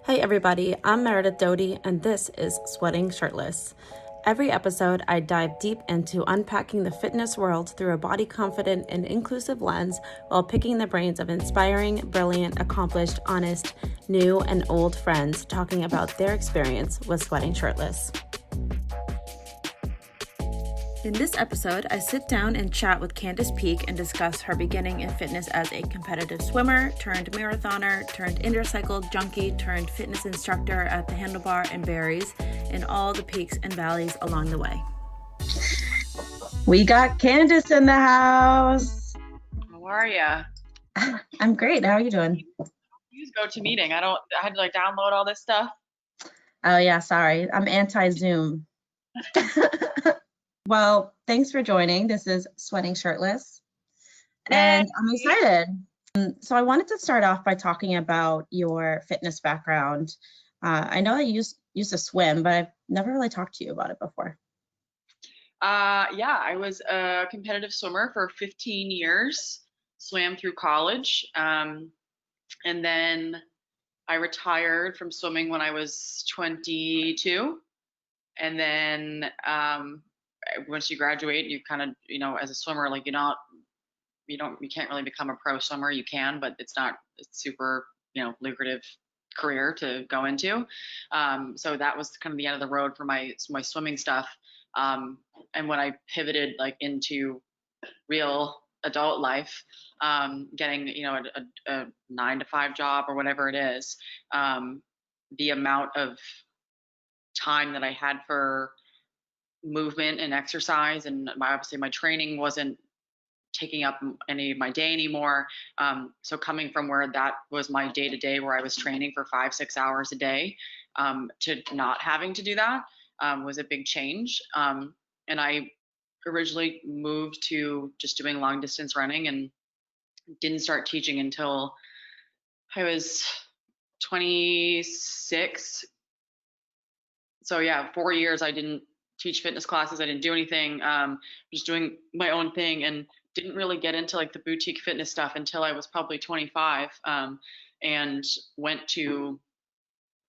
Hey everybody, I'm Meredith Doty, and this is Sweating Shirtless. Every episode, I dive deep into unpacking the fitness world through a body confident and inclusive lens while picking the brains of inspiring, brilliant, accomplished, honest, new, and old friends talking about their experience with sweating shirtless. In this episode, I sit down and chat with Candice Peak and discuss her beginning in fitness as a competitive swimmer, turned marathoner, turned intercycle junkie, turned fitness instructor at the Handlebar and Barry's, and all the peaks and valleys along the way. We got Candice in the house. How are ya? I'm great. How are you doing? Use GoToMeeting. I had to download all this stuff. Oh yeah, sorry. I'm anti-Zoom. Well, thanks for joining. This is Sweating Shirtless, and I'm excited. So I wanted to start off by talking about your fitness background. I know that you used to swim, but I've never really talked to you about it before. Yeah, I was a competitive swimmer for 15 years, swam through college, and then I retired from swimming when I was 22. And then once you graduate, you kind of, as a swimmer, like you can't really become a pro swimmer. You can, but it's not a super, lucrative career to go into. So that was kind of the end of the road for my swimming stuff. And when I pivoted into real adult life, getting, a 9-to-5 job or whatever it is, the amount of time that I had for movement and exercise, and obviously my training wasn't taking up any of my day anymore. So coming from where that was my day to day, where I was training for 5-6 hours a day, to not having to do that was a big change. And I originally moved to just doing long distance running and didn't start teaching until I was 26. So yeah, 4 years I didn't teach fitness classes. I didn't do anything. Just doing my own thing, and didn't really get into the boutique fitness stuff until I was probably 25, and went to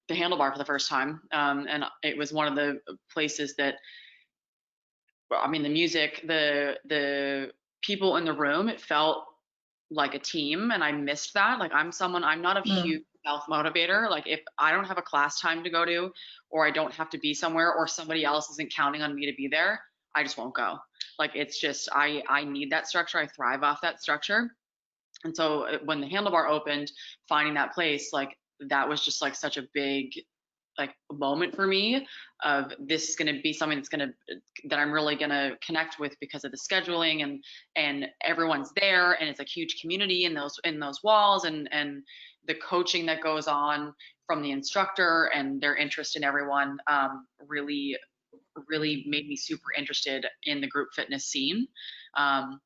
the Handlebar for the first time. And it was one of the places that, the music, the people in the room, it felt like a team, and I missed that. I'm not a huge self motivator. If I don't have a class time to go to, or I don't have to be somewhere, or somebody else isn't counting on me to be there, I just won't go. It's just, I need that structure. I thrive off that structure. And so when the Handlebar opened, finding that place, that was just such a big moment for me of, this is going to be something that I'm really going to connect with because of the scheduling, and everyone's there, and it's a huge community in those walls, and the coaching that goes on from the instructor and their interest in everyone, really made me super interested in the group fitness scene. And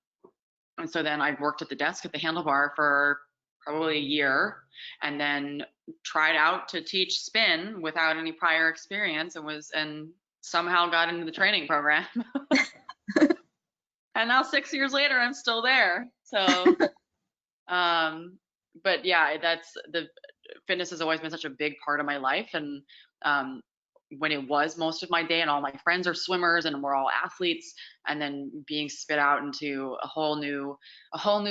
so then I worked at the desk at the Handlebar for probably a year, and then tried out to teach spin without any prior experience, and somehow got into the training program. And now 6 years later, I'm still there. So, but yeah, the fitness has always been such a big part of my life. And when it was most of my day, and all my friends are swimmers and we're all athletes, and then being spit out into a whole new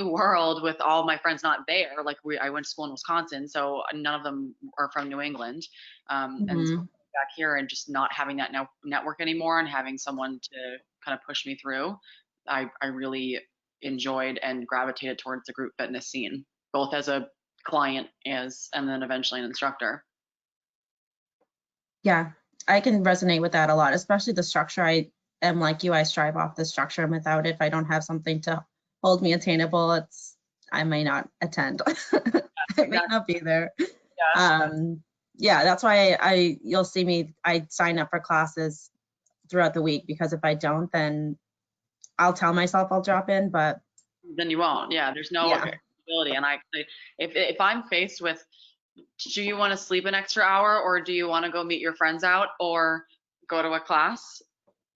world with all my friends not there. I went to school in Wisconsin, so none of them are from New England. And so back here, and just not having that network anymore, and having someone to kind of push me through, I really enjoyed and gravitated towards the group fitness scene, both as a client and then eventually an instructor. Yeah, I can resonate with that a lot, especially the structure. I am like you, I strive off the structure, and without it, if I don't have something to hold me attainable, I may not attend. I may not be there. Yeah. Yeah, that's why you'll see me, I sign up for classes throughout the week, because if I don't, then I'll tell myself I'll drop in, but then you won't. Yeah, there's no ability. And if I'm faced with, do you want to sleep an extra hour, or do you want to go meet your friends out or go to a class?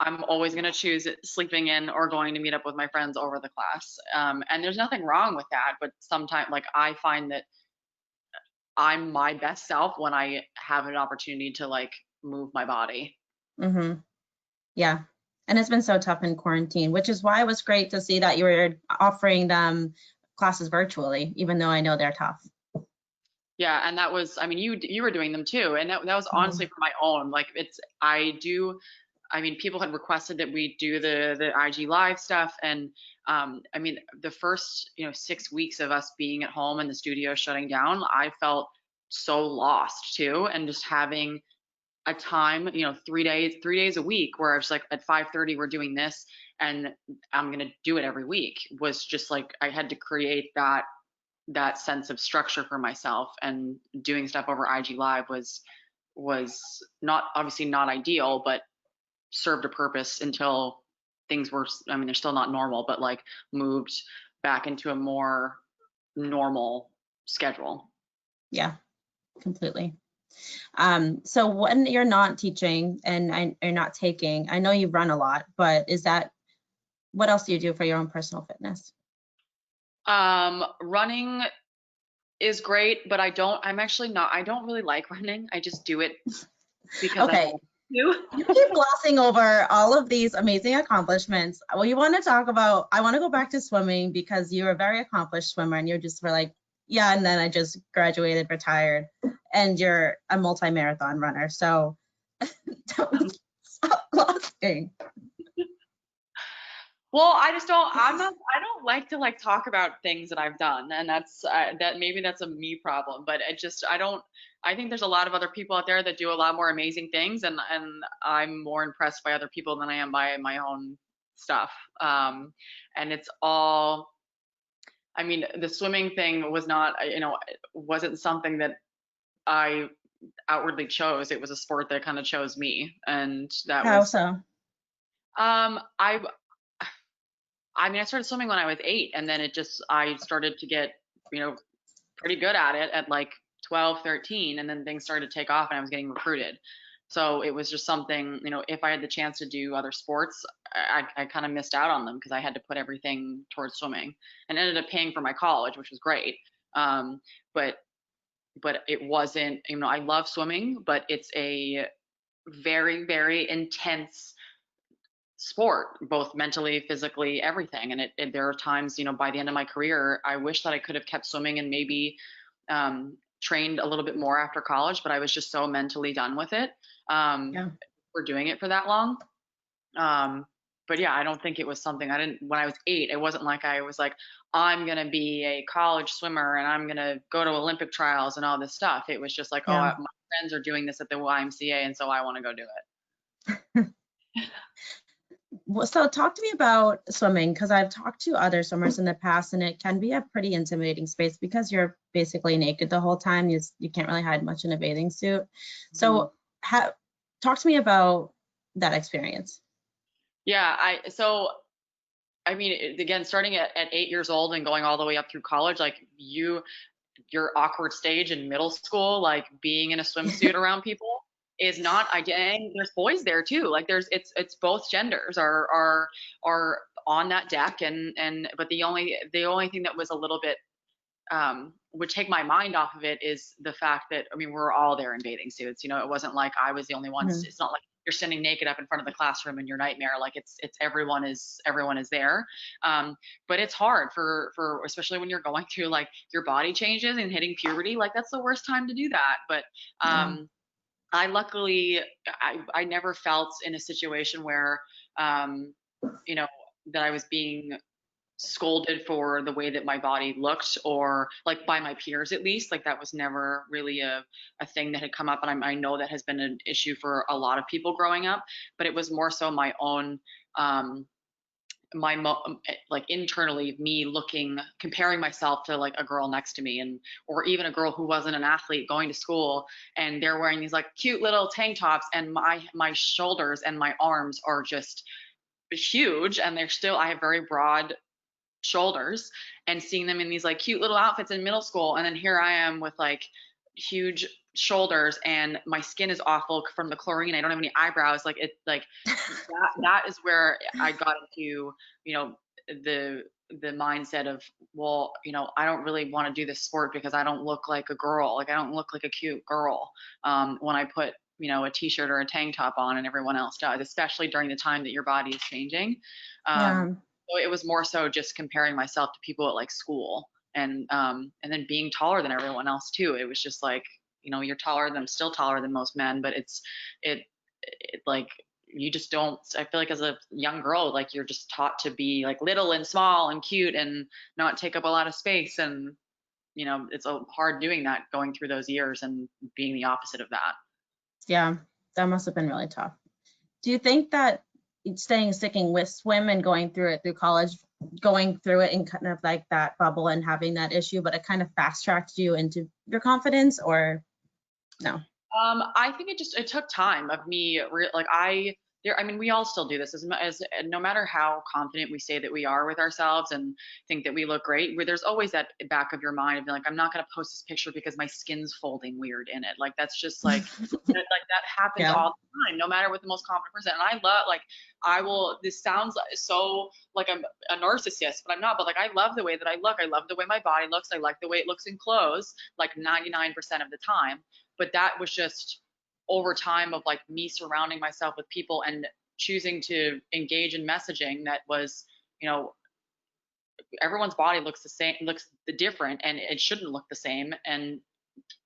I'm always going to choose sleeping in or going to meet up with my friends over the class. And there's nothing wrong with that, but sometimes I find that I'm my best self when I have an opportunity to like move my body. Mm-hmm. Yeah. And it's been so tough in quarantine, which is why it was great to see that you were offering them classes virtually, even though I know they're tough. Yeah, and that was, I mean, you were doing them too, and that was honestly Mhm. for my own. Like I mean, people had requested that we do the IG live stuff, and I mean, the first 6 weeks of us being at home and the studio shutting down, I felt so lost too, and just having a time, 3 days a week where I was like at 5:30 we're doing this, and I'm gonna do it every week was just like I had to create that sense of structure for myself, and doing stuff over IG live was not obviously not ideal, but served a purpose until things were, I mean, they're still not normal, but like moved back into a more normal schedule. Yeah, completely. So when you're not teaching and you're not taking, I know you run a lot, but what else do you do for your own personal fitness? Running is great, but I'm actually not, I don't really like running. I just do it because I Okay, want to. you keep glossing over all of these amazing accomplishments. Well, you want to talk about, I want to go back to swimming because you're a very accomplished swimmer and you're just were like, yeah, and then I just graduated, retired, and you're a multi-marathon runner. So don't stop glossing. Well, I don't like to like talk about things that I've done, and that maybe that's a me problem, but I think there's a lot of other people out there that do a lot more amazing things, and I'm more impressed by other people than I am by my own stuff. And it's all, I mean, the swimming thing was not, wasn't something that I outwardly chose. It was a sport that kind of chose me, and that How was, so? um, I I mean, I started swimming when I was 8, and then I started to get, pretty good at it at like 12, 13, and then things started to take off and I was getting recruited. So it was just something, if I had the chance to do other sports, I kind of missed out on them because I had to put everything towards swimming, and ended up paying for my college, which was great. Um, but, but it wasn't, I love swimming, but it's a very, very intense sport, both mentally, physically, everything. And there are times, by the end of my career, I wish that I could have kept swimming and maybe trained a little bit more after college, but I was just so mentally done with it Yeah. for doing it for that long. But yeah, I don't think it was something I didn't, when I was 8, it wasn't like I was like, I'm going to be a college swimmer and I'm going to go to Olympic trials and all this stuff. It was just like, oh, Yeah. my friends are doing this at the YMCA, and so I want to go do it. Well, so talk to me about swimming because I've talked to other swimmers in the past and it can be a pretty intimidating space because you're basically naked the whole time. You can't really hide much in a bathing suit. Mhm. So talk to me about that experience. Yeah, I mean, again, starting at 8 years old and going all the way up through college, like your awkward stage in middle school, like being in a swimsuit around people is not ideal. And there's boys there too. Like it's both genders are on that deck, and but the only thing that was a little bit would take my mind off of it is the fact that, I mean, we're all there in bathing suits. It wasn't like I was the only one. Mhm. It's not like you're standing naked up in front of the classroom in your nightmare. Like it's everyone is there. But it's hard for especially when you're going through like your body changes and hitting puberty. Like that's the worst time to do that. But Yeah. I luckily I never felt in a situation where um, you know that I was being scolded for the way that my body looked, or like by my peers at least. Like that was never really a thing that had come up, and I know that has been an issue for a lot of people growing up, but it was more so my own um like internally, me looking, comparing myself to like a girl next to me, and or even a girl who wasn't an athlete going to school, and they're wearing these like cute little tank tops, and my shoulders and my arms are just huge, and I have very broad shoulders, and seeing them in these like cute little outfits in middle school, and then here I am with like huge shoulders and my skin is awful from the chlorine. I don't have any eyebrows. Like it like that is where I got into, you know, the mindset of, well, you know, I don't really want to do this sport because I don't look like a girl. Like I don't look like a cute girl when I put, you know, a t-shirt or a tank top on and everyone else does, especially during the time that your body is changing. Yeah. So it was more so just comparing myself to people at like school and then being taller than everyone else too. It was just like, you know, you're taller than, still taller than most men, but it, it like, you just don't, I feel like as a young girl, like you're just taught to be like little and small and cute and not take up a lot of space. And, you know, it's hard doing that, going through those years and being the opposite of that. Yeah, that must have been really tough. Do you think that sticking with swim and going through it through college, going through it in kind of like that bubble and having that issue, but it kind of fast tracked you into your confidence, or no? I think it took time of me, I mean, we all still do this as no matter how confident we say that we are with ourselves and think that we look great, where there's always that back of your mind of being like, I'm not going to post this picture because my skin's folding weird in it. Like, that's just like, that happens Yeah. all the time, no matter what the most confident person. And I love, like, this sounds so like I'm a narcissist, but I'm not, but like, I love the way that I look. I love the way my body looks. I like the way it looks in clothes, like 99% of the time. But that was just over time of like me surrounding myself with people and choosing to engage in messaging that was, you know, everyone's body looks the same, looks different, and it shouldn't look the same. And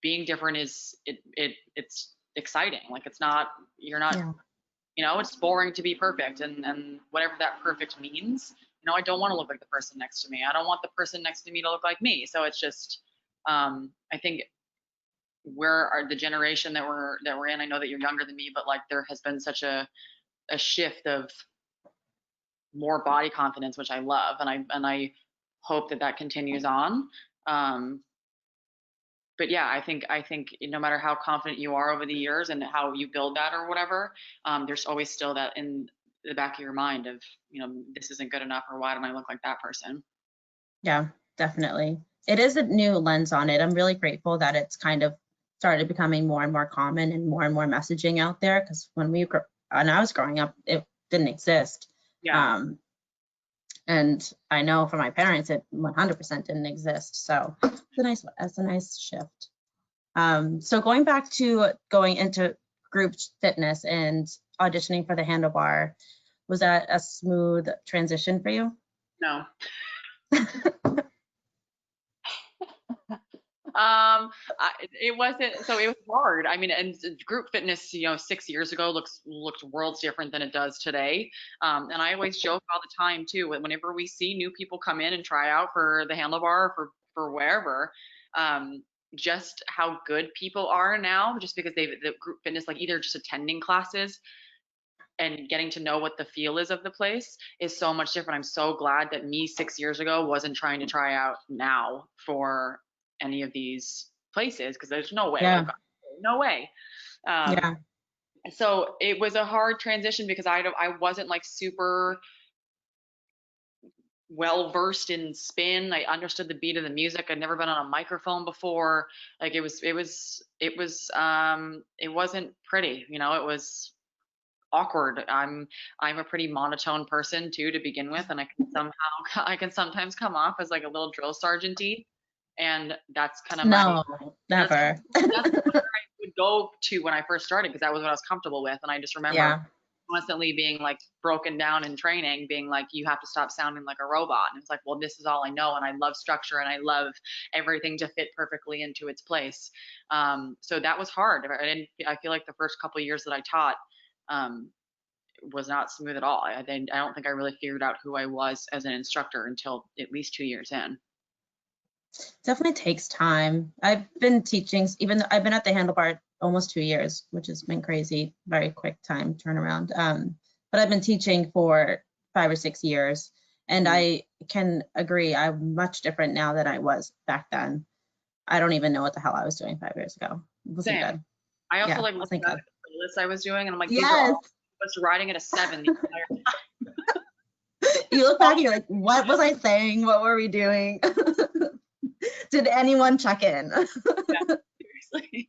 being different is it's exciting. Like it's not, you're not, Yeah. you know, it's boring to be perfect, and whatever that perfect means. You know, I don't want to look like the person next to me. I don't want the person next to me to look like me. So it's just, I think the generation that we're in. I know that you're younger than me, but like there has been such a shift of more body confidence, which I love, and I hope that continues on. But yeah, I think no matter how confident you are over the years and how you build that or whatever, there's always still that in the back of your mind of, you know, this isn't good enough, or why don't I look like that person? Yeah, definitely. It is a new lens on it. I'm really grateful that it's kind of started becoming more and more common and more messaging out there, because when I was growing up, it didn't exist. Yeah. And I know for my parents, it 100% didn't exist. So it's a nice shift. So going back to going into group fitness and auditioning for the handlebar, was that a smooth transition for you? No. It wasn't, so it was hard. I mean, and group fitness, you know, 6 years ago looked worlds different than it does today. And I always joke all the time too, whenever we see new people come in and try out for the handlebar, for wherever, just how good people are now, just because the group fitness, like either just attending classes and getting to know what the feel is of the place, is so much different. I'm so glad that me 6 years ago wasn't trying to try out now for any of these places, because there's no way. Yeah. No way. Yeah. So it was a hard transition because I wasn't like super well versed in spin. I understood the beat of the music. I'd never been on a microphone before. Like it wasn't pretty, you know, it was awkward. I'm a pretty monotone person too to begin with, and I can sometimes come off as like a little drill sergeant-y, and that's kind of No, never. that's where I would go to when I first started, because that was what I was comfortable with. And I just remember constantly being like broken down in training, being like, you have to stop sounding like a robot. And it's like, well, this is all I know, and I love structure, and I love everything to fit perfectly into its place. So that was hard. I feel like the first couple of years that I taught was not smooth at all. I don't think I really figured out who I was as an instructor until at least 2 years in. Definitely takes time. I've been teaching, even though I've been at the handlebar almost 2 years, which has been crazy, very quick time turnaround. But I've been teaching for 5 or 6 years, and I can agree, I'm much different now than I was back then. I don't even know what the hell I was doing 5 years ago. It wasn't Same. good. I also Yeah, like looked at the list I was doing, and I'm like, yes. these are all was riding at a 7 the entire time. You look back and you're like, what was I saying? What were we doing? Did anyone check in? Yeah, seriously.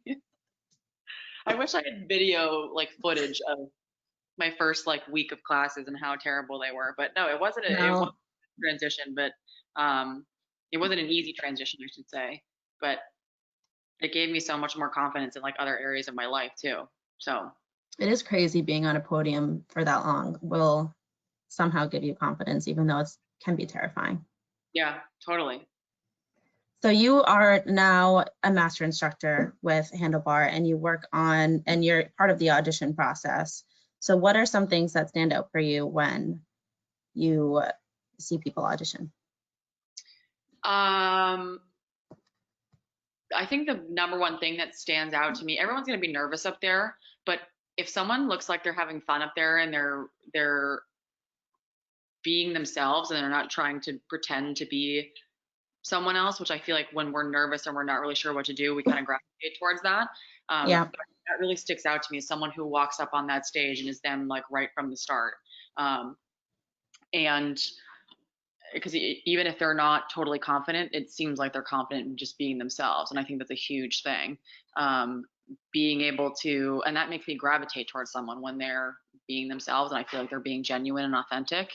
I wish I had video like footage of my first like week of classes and how terrible they were, but no, it wasn't. No. transition, but it wasn't an easy transition, I should say, but it gave me so much more confidence in like other areas of my life too. So It is crazy being on a podium for that long will somehow give you confidence, even though it can be terrifying. yeah, totally. So you are now a master instructor with Handlebar, and you work on, and you're part of the audition process. So what are some things that stand out for you when you see people audition? I think the number one thing that stands out to me, everyone's going to be nervous up there, but if someone looks like they're having fun up there and they're being themselves and they're not trying to pretend to be someone else, which I feel like when we're nervous and we're not really sure what to do, we kind of gravitate towards that. Yeah. But that really sticks out to me as someone who walks up on that stage and is them like right from the start. And because even if they're not totally confident, it seems like they're confident in just being themselves. And I think that's a huge thing. Being able to, and that makes me gravitate towards someone when they're being themselves and I feel like they're being genuine and authentic.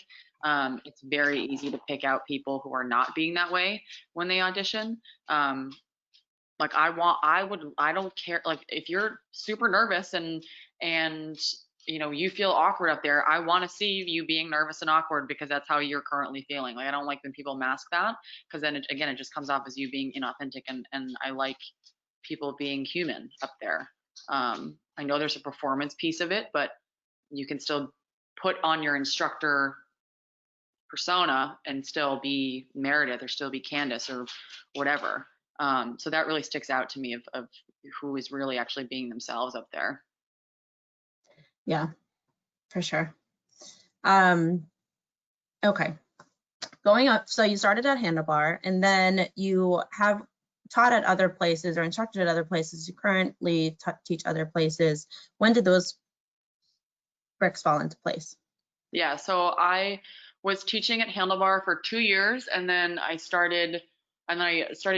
It's very easy to pick out people who are not being that way when they audition. Like I don't care. Like if you're super nervous and you know, you feel awkward up there, I want to see you being nervous and awkward because that's how you're currently feeling. Like I don't like when people mask that because then again, it just comes off as you being inauthentic and I like people being human up there. I know there's a performance piece of it, but you can still put on your instructor persona and still be Meredith or still be Candice or whatever. So that really sticks out to me of who is really actually being themselves up there. Yeah, for sure. Okay. Going up, so you started at Handlebar and then you have taught at other places or instructed at other places. You currently teach other places. When did those bricks fall into place? Yeah, so I was teaching at Handlebar for 2 years and then I started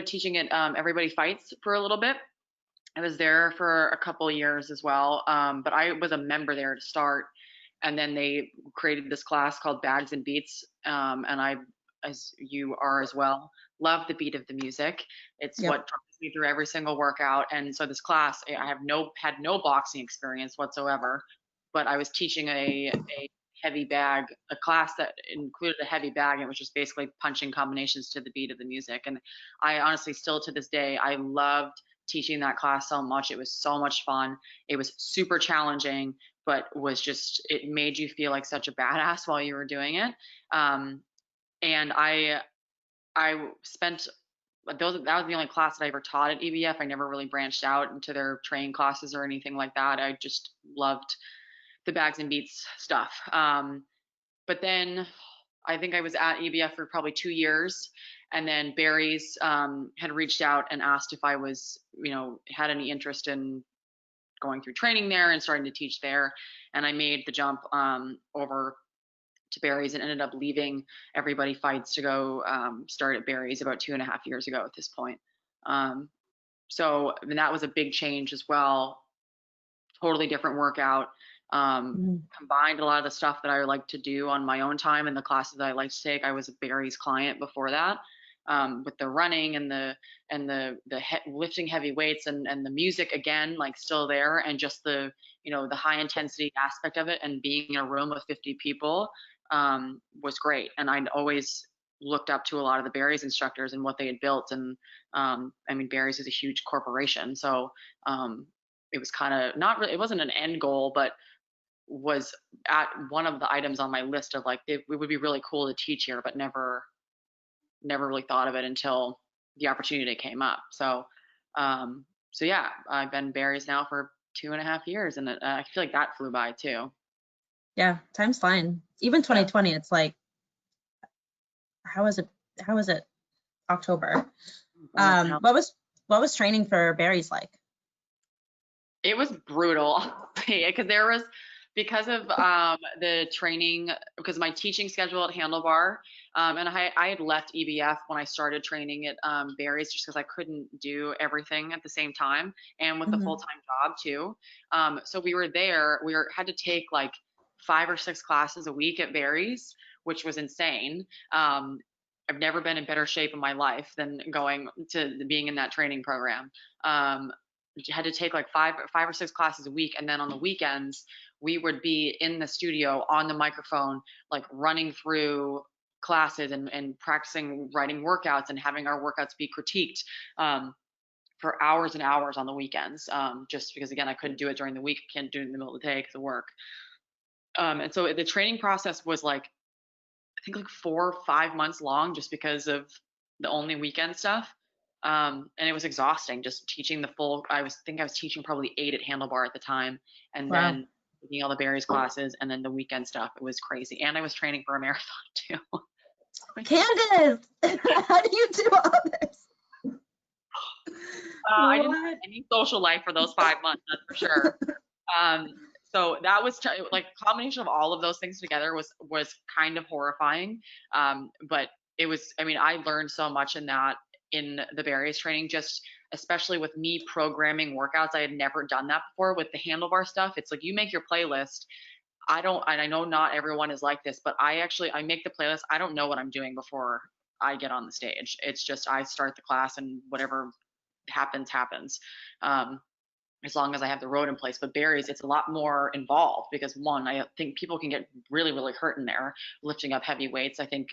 teaching at Everybody Fights for a little bit. I was there for a couple of years as well, but I was a member there to start, and then they created this class called Bags and Beats, and I, as you are as well, love the beat of the music. It's Yep. what drives me through every single workout, and so this class, I have had no boxing experience whatsoever, but I was teaching a heavy bag, a class that included a heavy bag, and it was just basically punching combinations to the beat of the music, and I honestly still to this day, I loved teaching that class so much. It was so much fun. It was super challenging, but was just, it made you feel like such a badass while you were doing it. And I spent, that was the only class that I ever taught at EBF. I never really branched out into their training classes or anything like that. I just loved the Bags and Beats stuff. But then I think I was at EBF for probably 2 years. And then Barry's had reached out and asked if I was, you know, had any interest in going through training there and starting to teach there. And I made the jump over to Barry's and ended up leaving Everybody Fights to go start at Barry's about 2.5 years ago at this point. So I mean, that was a big change as well. Totally different workout. Combined a lot of the stuff that I like to do on my own time and the classes that I like to take. I was a Barry's client before that, with the running and the lifting heavy weights and the music again, like still there, and just the, you know, the high intensity aspect of it and being in a room with 50 people was great. And I'd always looked up to a lot of the Barry's instructors and what they had built. And I mean, Barry's is a huge corporation, so it was kind of not really, it wasn't an end goal, but was at one of the items on my list of like, it would be really cool to teach here, but never really thought of it until the opportunity came up. So, so yeah, I've been Barry's now for 2.5 years, and I feel like that flew by too. Yeah, time's flying. Even 2020, it's like, how is it October? What was training for Barry's like? It was brutal because of the training, because my teaching schedule at Handlebar, and I had left EBF when I started training at Barry's just because I couldn't do everything at the same time, and with the full-time job too. So we had to take like 5 or 6 classes a week at Barry's, which was insane. I've never been in better shape in my life than going to being in that training program. Had to take like five or six classes a week, and then on the weekends we would be in the studio on the microphone, like running through classes and practicing writing workouts and having our workouts be critiqued for hours and hours on the weekends. Just because again, I couldn't do it during the week, can't do it in the middle of the day because of work. And so the training process was like, I think like 4 or 5 months long, just because of the only weekend stuff. And it was exhausting just teaching the full, I was teaching probably 8 at Handlebar at the time. And Wow. then taking all the Barry's classes and then the weekend stuff. It was crazy. And I was training for a marathon too. Candice, how do you do all this? I didn't have any social life for those 5 months, that's for sure. So that was like a combination of all of those things together was kind of horrifying. But it was, I mean, I learned so much in the Barry's training, just especially with me programming workouts. I had never done that before with the Handlebar stuff. It's like you make your playlist. And I know not everyone is like this, but I make the playlist. I don't know what I'm doing before I get on the stage. It's just, I start the class and whatever happens. As long as I have the road in place. But Barry's, it's a lot more involved because one, I think people can get really, really hurt in there lifting up heavy weights. I think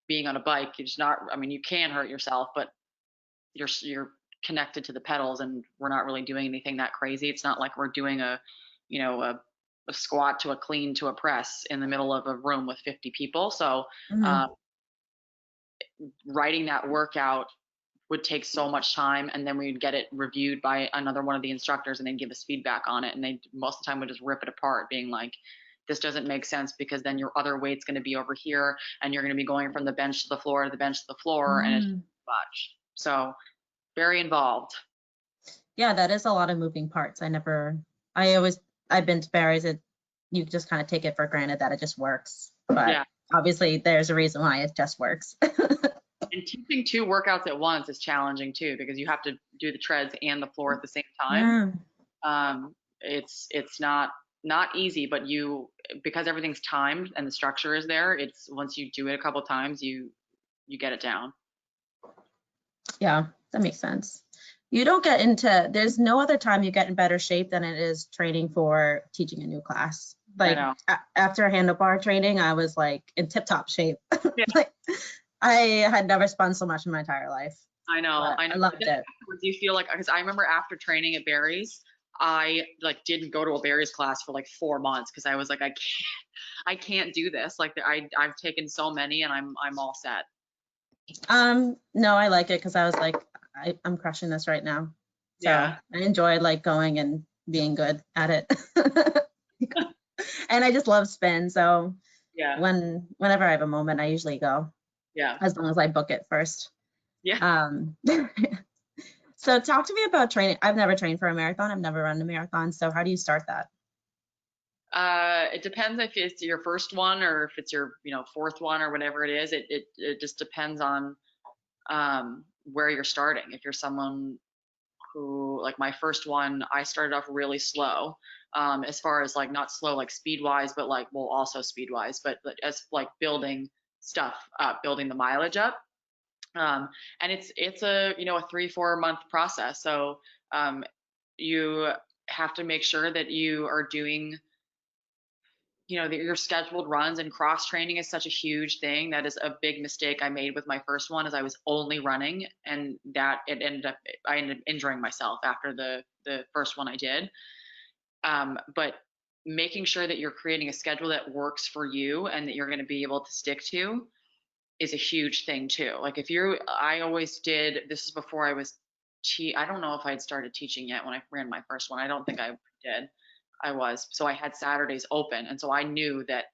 being on a bike, you can hurt yourself, but you're connected to the pedals and we're not really doing anything that crazy. It's not like we're doing a squat to a clean to a press in the middle of a room with 50 people. So writing that workout would take so much time, and then we'd get it reviewed by another one of the instructors and they'd give us feedback on it, and they most of the time would just rip it apart being like, this doesn't make sense because then your other weight's going to be over here and you're going to be going from the bench to the floor to the bench to the floor and it's too much. So very involved. Yeah, that is a lot of moving parts. I've been to Barry's, you just kind of take it for granted that it just works, but obviously there's a reason why it just works. And teaching 2 workouts at once is challenging too, because you have to do the treads and the floor at the same time. It's not easy, but because everything's timed and the structure is there, it's once you do it a couple of times, you get it down. Yeah, that makes sense. There's no other time you get in better shape than it is training for teaching a new class. Like after Handlebar training, I was like in tip-top shape. Yeah. Like, I had never spun so much in my entire life. I know. I loved it. Do you feel like, because I remember after training at Barry's, I like didn't go to a Barry's class for like 4 months because I was like, I can't do this. Like I've taken so many and I'm all set. No, I like it because I was like, I'm crushing this right now. So I enjoyed like going and being good at it. And I just love spin. So whenever I have a moment, I usually go. Yeah. As long as I book it first. Yeah. So talk to me about training. I've never trained for a marathon. I've never run a marathon. So how do you start that? It depends if it's your first one or if it's your, 4th one or whatever it is. It just depends on where you're starting. If you're someone who, like my first one, I started off really slow, as far as like not slow like speed wise, but like, well, also speed wise, but as like building stuff up, building the mileage up. And it's a 3-4 month process. So you have to make sure that you are doing your scheduled runs, and cross training is such a huge thing. That is a big mistake I made with my first one, is I was only running, and I ended up injuring myself after the first one I did. But making sure that you're creating a schedule that works for you and that you're going to be able to stick to is a huge thing too. Like I always did, this is before I was, I don't know if I had started teaching yet when I ran my first one. I don't think I did. So I had Saturdays open. And so I knew that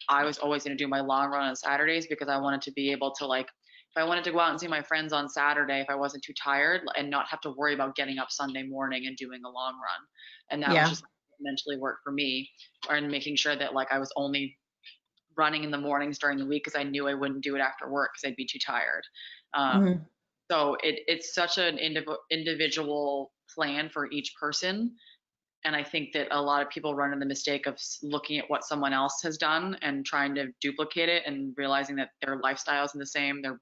I was always going to do my long run on Saturdays because I wanted to be able to, like, if I wanted to go out and see my friends on Saturday, if I wasn't too tired, and not have to worry about getting up Sunday morning and doing a long run. And that was just mentally worked for me, and making sure that like I was only running in the mornings during the week because I knew I wouldn't do it after work because I'd be too tired. So it's such an individual plan for each person. And I think that a lot of people run into the mistake of looking at what someone else has done and trying to duplicate it, and realizing that their lifestyle isn't the same, their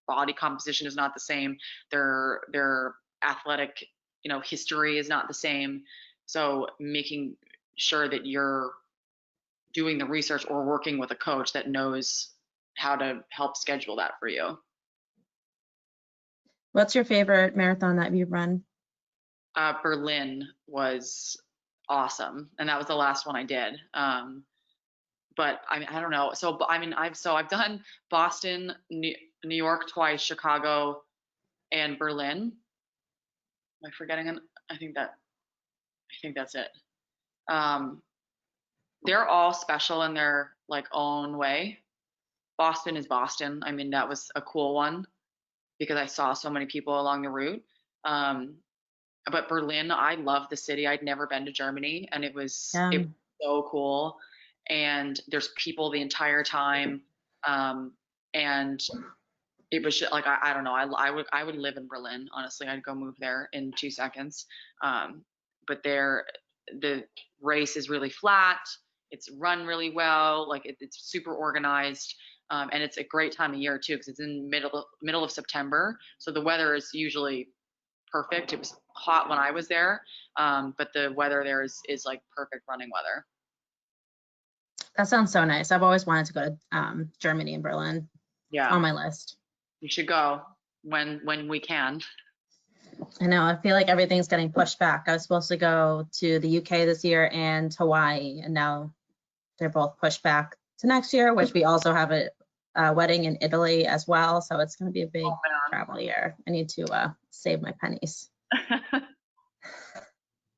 body composition is not the same, their athletic, history is not the same. So making sure that you're doing the research or working with a coach that knows how to help schedule that for you. What's your favorite marathon that you've run? Berlin was awesome, and that was the last one I did. But I mean, I don't know. So I mean, I've done Boston, New York twice, Chicago, and Berlin. Am I forgetting? I think that's it. They're all special in their like own way. Boston is Boston. I mean, that was a cool one because I saw so many people along the route. But Berlin, I love the city. I'd never been to Germany, and it was so cool. And there's people the entire time, and it was just, like I don't know. I would live in Berlin, honestly. I'd go move there in 2 seconds. But the race is really flat. It's run really well. Like it's super organized. And it's a great time of year too, because it's in middle of September, so the weather is usually perfect. It was hot when I was there, but the weather there is like perfect running weather. That sounds so nice. I've always wanted to go to Germany and Berlin. Yeah, it's on my list. You should go when we can. I know. I feel like everything's getting pushed back. I was supposed to go to the UK this year and Hawaii, and now they're both pushed back to next year, which we also have a wedding in Italy as well. So it's going to be a big travel year. I need to save my pennies.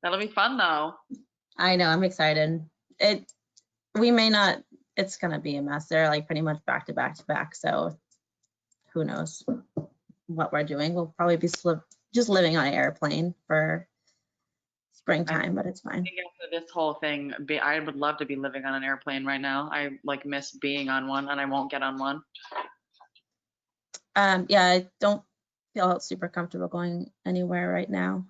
That'll be fun though. I know. I'm excited. It's going to be a mess. They're like pretty much back to back to back. So who knows what we're doing. We'll probably be just living on an airplane for springtime, but it's fine. I think after this whole thing, I would love to be living on an airplane right now. I like miss being on one, and I won't get on one. Yeah, I don't feel super comfortable going anywhere right now,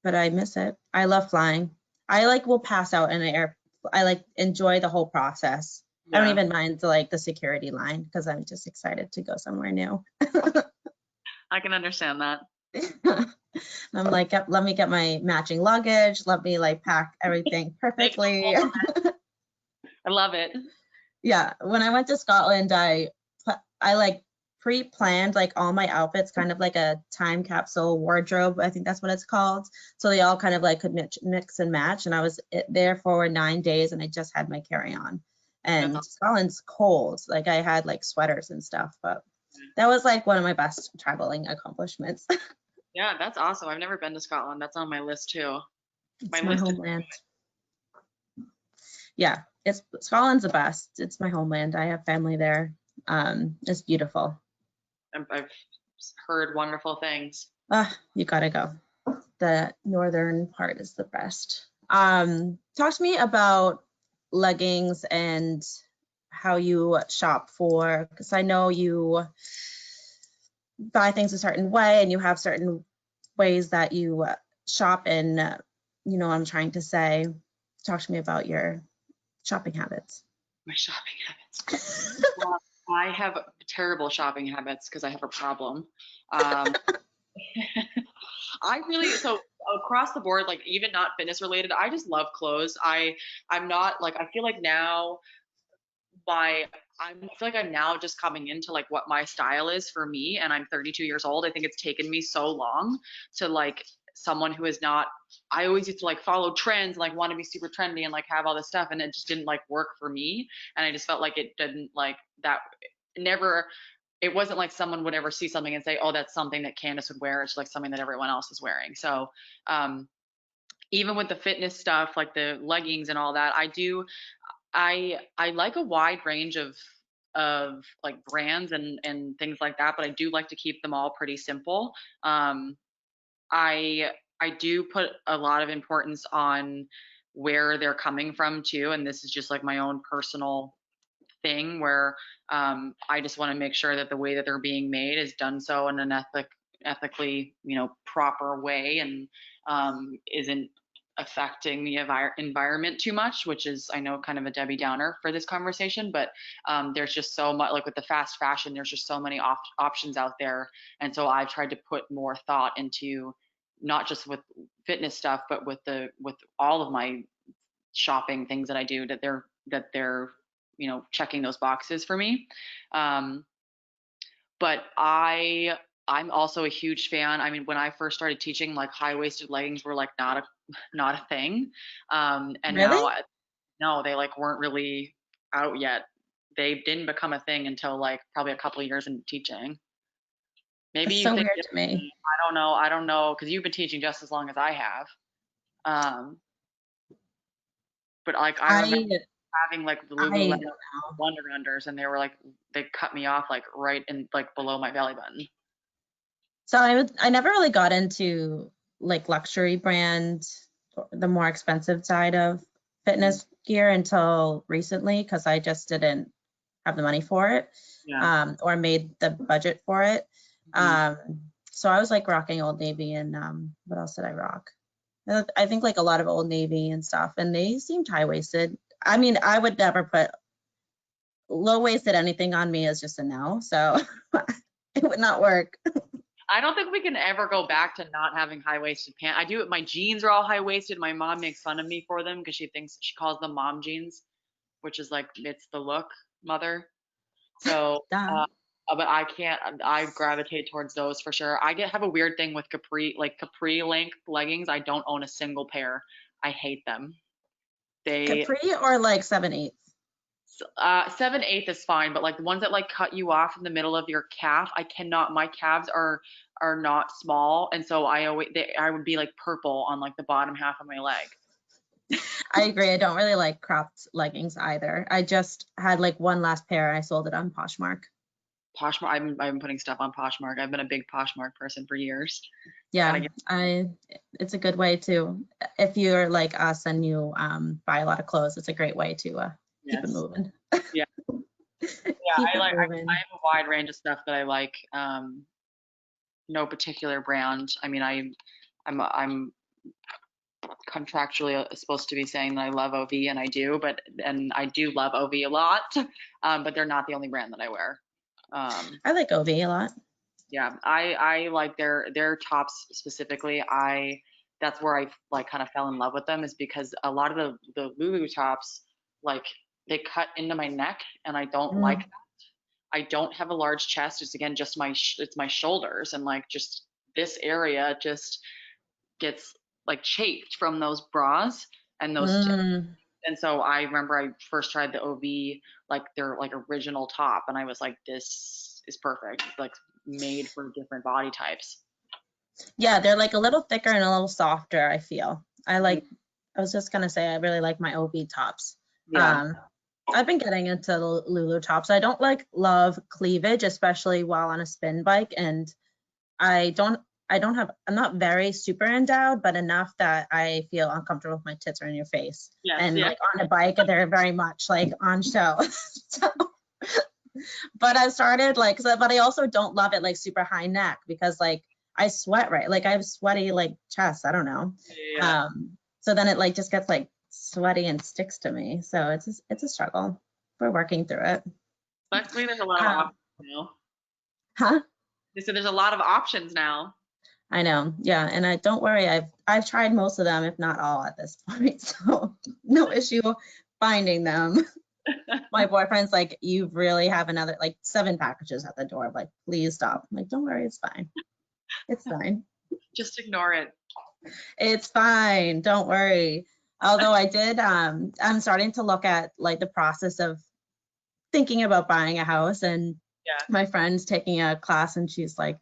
but I miss it. I love flying. I will pass out in an air. I enjoy the whole process. Yeah. I don't even mind the security line because I'm just excited to go somewhere new. I can understand that. I'm like, let me get my matching luggage. Let me pack everything perfectly. I love it. Yeah, when I went to Scotland, I pre-planned all my outfits, kind of like a time capsule wardrobe. I think that's what it's called. So they all kind of could mix and match. And I was there for 9 days, and I just had my carry-on. And Scotland's cold. I had sweaters and stuff, but that was one of my best traveling accomplishments. Yeah, that's awesome. I've never been to Scotland. That's on my list too. It's my homeland. Yeah, Scotland's the best. It's my homeland. I have family there. It's beautiful. I've heard wonderful things. You gotta go. The northern part is the best. Talk to me about Leggings and how you shop because I know you buy things a certain way and you have certain ways that you shop, and you know what I'm trying to say. Talk to me about your shopping habits. My shopping habits. I have terrible shopping habits because I have a problem. So across the board, even not fitness related, I just love clothes. I'm not I feel like now I feel like I'm now just coming into what my style is for me, and I'm 32 years old. I think it's taken me so long to someone who is not. I always used to follow trends, want to be super trendy and have all this stuff, and it just didn't work for me. And I just felt like it didn't that. Never. It wasn't someone would ever see something and say, oh, that's something that Candice would wear. It's something that everyone else is wearing. So even with the fitness stuff, the leggings and all that, I like a wide range of brands and things like that, but I do like to keep them all pretty simple. I do put a lot of importance on where they're coming from too, and this is just my own personal thing where I just want to make sure that the way that they're being made is done so in an ethically proper way, and isn't affecting the environment too much, which is, I know, kind of a Debbie Downer for this conversation, but there's just so much, like with the fast fashion, there's just so many options out there. And so I've tried to put more thought into not just with fitness stuff, but with all of my shopping things that I do, that they're checking those boxes for me. But I'm also a huge fan. I mean, when I first started teaching, like high-waisted leggings were like not a thing. And Really? now, no, they like weren't really out yet. They didn't become a thing until like probably a couple of years into teaching. Maybe That's you so think weird to me. differently. I don't know, because you've been teaching just as long as I have. Um, but like I remember I having like the I Lululemon don't know. Wonder Unders, and they were like, they cut me off like right in like below my belly button. So I never really got into like luxury brand, the more expensive side of fitness gear until recently because I just didn't have the money for it, Yeah. or made the budget for it. Mhm. So I was like rocking Old Navy and what else did I rock? I think like a lot of Old Navy and stuff, and they seemed high-waisted. I mean, I would never put low-waisted anything on me as just a no, so it would not work. I don't think we can ever go back to not having high-waisted pants. I do. My jeans are all high-waisted. My mom makes fun of me for them because she calls them mom jeans, which is like, it's the look, mother. So, Duh. but I can't. I gravitate towards those for sure. Have a weird thing with capri length leggings. I don't own a single pair. I hate them. They Capri or like 7/8? 7/8 is fine, but like the ones that like cut you off in the middle of your calf, I cannot. My calves are not small, and so I would be like purple on like the bottom half of my leg. I agree. I don't really like cropped leggings either. I just had like one last pair. I sold it on Poshmark. Poshmark. I've been putting stuff on Poshmark. I've been a big Poshmark person for years. Gotta Yeah, get. it's a good way to, if you're like us and you buy a lot of clothes, it's a great way to keep it Yes. moving. Yeah. Yeah. Keep it I moving. have a wide range of stuff that I like. No particular brand. I mean, I'm contractually supposed to be saying that I love OV, and I do, and I do love OV a lot. But they're not the only brand that I wear. I like OV a lot. Yeah, I like their tops specifically. That's where I like kind of fell in love with them, is because a lot of the Lulu tops, like, they cut into my neck, and I don't like Mm. that. I don't have a large chest. It's again just it's my shoulders, and like just this area just gets like chafed from those bras and Mm. and so I remember I first tried the OV, like their like original top, and I was like, this is perfect, like made for different body types. Yeah, they're like a little thicker and a little softer, I feel. Mhm. I was just gonna say I really like my OV tops. Yeah. Um, I've been getting into Lulu tops. I don't like love cleavage, especially while on a spin bike, and I don't I'm not very super endowed, but enough that I feel uncomfortable if my tits are in your face. Yes. And Yeah. like on a bike, they're very much like on show. So, but I've started like, but I also don't love it like super high neck because like I sweat, right? Like I have sweaty like chest. I don't know. Yeah. So then it like just gets like sweaty and sticks to me. So it's a struggle. We're working through it. Luckily, there's a lot of Um, options now. huh? They said there's a lot of options now. I know. Yeah. And I don't worry. I've tried most of them, if not all at this point. So no issue finding them. My boyfriend's like, you really have another like 7 packages at the door. I'm like, please stop. I'm like, don't worry, it's fine. It's fine. Just ignore it. It's fine. Don't worry. Although I'm starting to look at like the process of thinking about buying a house, and Yeah. my friend's taking a class and she's like,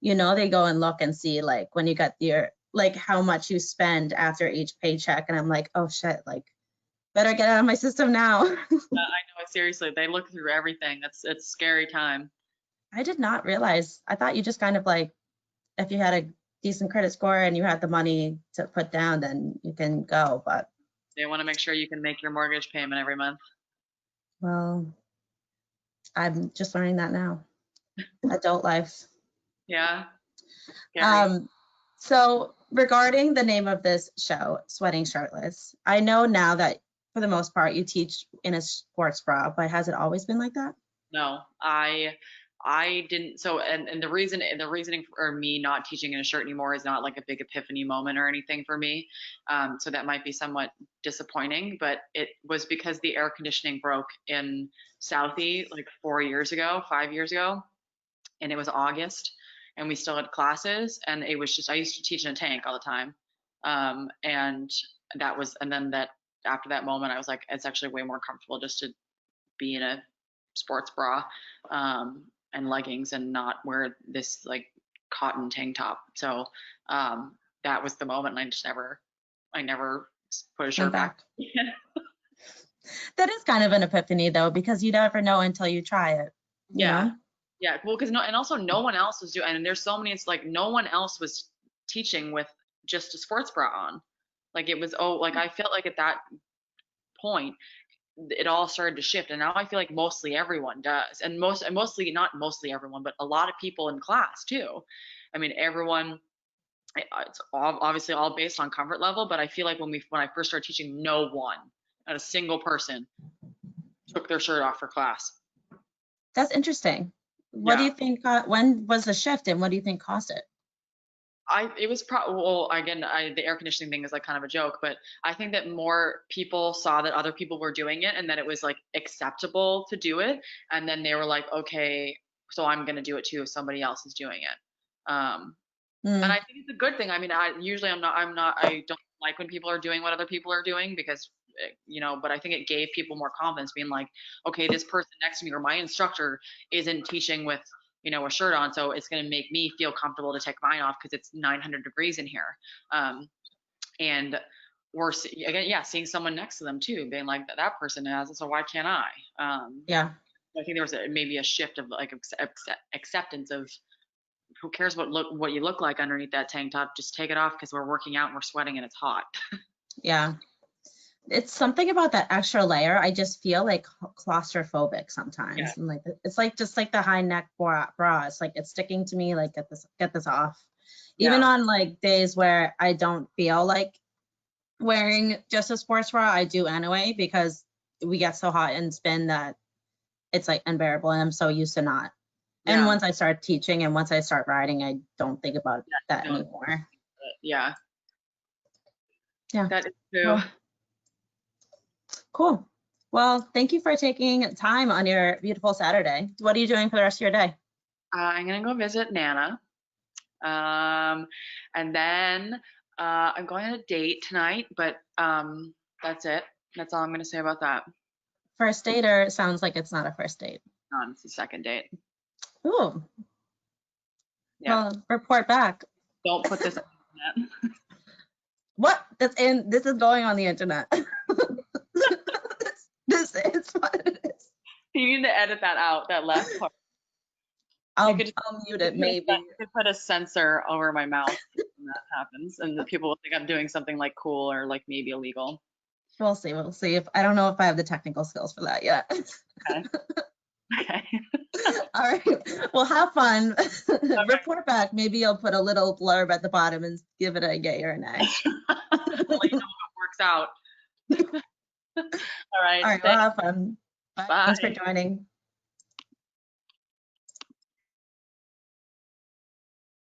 they go and look and see like when you got your like how much you spend after each paycheck. And I'm like, oh shit, like better get out of my system now. I know. Seriously, they look through everything. It's a scary time. I did not realize. I thought you just kind of like, if you had a decent credit score and you had the money to put down, then you can go. But They want to make sure you can make your mortgage payment every month. well, I'm just learning that now. Adult life. Yeah. Scary. So regarding the name of this show, Sweating Shirtless, I know now that for the most part you teach in a sports bra, but has it always been like that? No, I didn't. So, and the reasoning for me not teaching in a shirt anymore is not like a big epiphany moment or anything for me. So that might be somewhat disappointing, but it was because the air conditioning broke in Southie like 5 years ago, and it was August, and we still had classes, and it was just, I used to teach in a tank all the time. And then after that moment, I was like, it's actually way more comfortable just to be in a sports bra, and leggings, and not wear this like cotton tank top. So, that was the moment, and I never put a shirt back. That is kind of an epiphany though, because you never know until you try it. You know? Yeah. Well, and also no one else was doing, and there's so many, it's like no one else was teaching with just a sports bra on. Like it was, like I felt like at that point, it all started to shift, and now I feel like mostly everyone does, and not mostly everyone, but a lot of people in class too. I mean, everyone, it's obviously all based on comfort level, but I feel like when I first started teaching, no one, not a single person, took their shirt off for class. That's interesting. What do you think, when was the shift, and what do you think caused it? It was well, again, the air conditioning thing is like kind of a joke, but I think that more people saw that other people were doing it, and that it was like acceptable to do it, and then they were like, okay, so I'm gonna do it too if somebody else is doing it. And I think it's a good thing. I mean, I don't like when people are doing what other people are doing, because but I think it gave people more confidence, being like, okay, this person next to me or my instructor isn't teaching with a shirt on, so it's going to make me feel comfortable to take mine off because it's 900 degrees in here. And we're again, seeing someone next to them too, being like, that person has it, so why can't I? I think there was maybe a shift of like acceptance of, who cares what you look like underneath that tank top? Just take it off, because we're working out and we're sweating and it's hot. Yeah. It's something about that extra layer. I just feel like claustrophobic sometimes. Yeah. And like, it's like, just like the high neck bra. It's like, it's sticking to me, like, get this off. Yeah. Even on like days where I don't feel like wearing just a sports bra, I do anyway, because we get so hot and spin that it's like unbearable, and I'm so used to not. Yeah. And once I start teaching and once I start riding, I don't think about that anymore. Yeah. That is true. Well, cool. Well, thank you for taking time on your beautiful Saturday. What are you doing for the rest of your day? I'm going to go visit Nana. And then I'm going on a date tonight, but that's it. That's all I'm going to say about that. First date, or it sounds like it's not a first date? It's the second date. Ooh. Yeah. Well, report back. Don't put this on the internet. What? This is going on the internet. This is what it is. You need to edit that out, that last part. I'll mute it, maybe. You could put a censor over my mouth when that happens, and the people will think I'm doing something like cool or like maybe illegal. We'll see. I don't know if I have the technical skills for that yet. Okay. All right. Well, have fun. Right. Report back. Maybe I'll put a little blurb at the bottom and give it a yay or a nay. I'll let you know how it works out. All right. All right. Well, have fun. Bye. Thanks for joining.